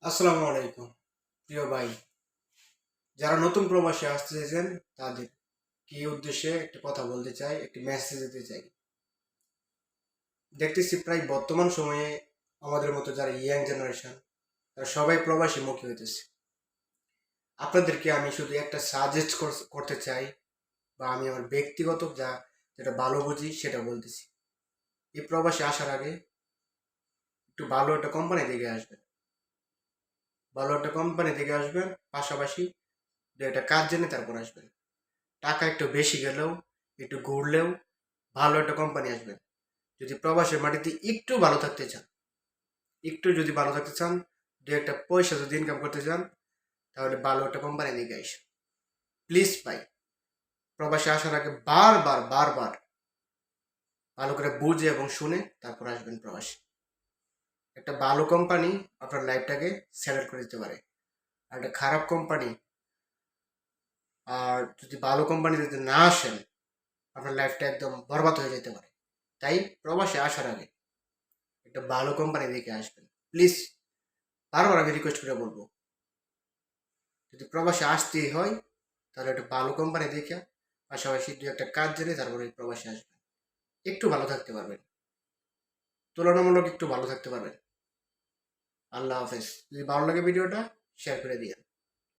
আসসালামু আলাইকুম প্রিয় ভাই। যারা নতুন প্রবাসে আসতে চাইছেন তাদের কি উদ্দেশ্যে একটা কথা বলতে চাই, একটি মেসেজ দিতে চাই। দেখতেছি প্রায় বর্তমান সময়ে আমাদের মতো যারা ইয়াং জেনারেশন তারা সবাই প্রবাসী মুখী হইতেছে। আপনাদেরকে আমি শুধু একটা সাজেস্ট করতে চাই, বা আমি আমার ব্যক্তিগত যেটা ভালো বুঝি সেটা বলতেছি। এই প্রবাসে আসার আগে একটু ভালো একটা কোম্পানি দেখে আসবেন, পাশাপাশি দু একটা কাজ জেনে তারপর আসবেন। টাকা একটু বেশি গেলেও, একটু ঘুরলেও ভালো একটা কোম্পানি আসবেন। যদি প্রবাসের মাটিতে একটু ভালো থাকতে চান, দু একটা পয়সা যদি ইনকাম করতে চান, তাহলে ভালো একটা কোম্পানি দিকে আইস। প্লিজ ভাই, প্রবাসে আসার আগে বারবার ভালো করে বুঝে এবং শুনে তারপর আসবেন প্রবাসে। একটা ভালো কোম্পানি আপনার লাইফটাকে সেটেল করে দিতে পারে। আর একটা খারাপ কোম্পানি, আর যদি ভালো কোম্পানি যদি না আসেন, আপনার লাইফটা একদম বরবাদ হয়ে যেতে পারে। তাই প্রবাসে আসার আগে একটা ভালো কোম্পানি দেখে আসবেন প্লিজ। বারবার আমি রিকোয়েস্ট করে বলবো, যদি প্রবাসে আসতেই হয় তাহলে একটা ভালো কোম্পানি দেখে, পাশাপাশি দু একটা কাজ জেনে তারপরে প্রবাসে আসবেন। একটু ভালো থাকতে পারবেন, তুলনামূলক একটু ভালো থাকতে পারবেন। আল্লাহ হাফেজ। যদি ভালো লাগে ভিডিওটা শেয়ার করে দিন।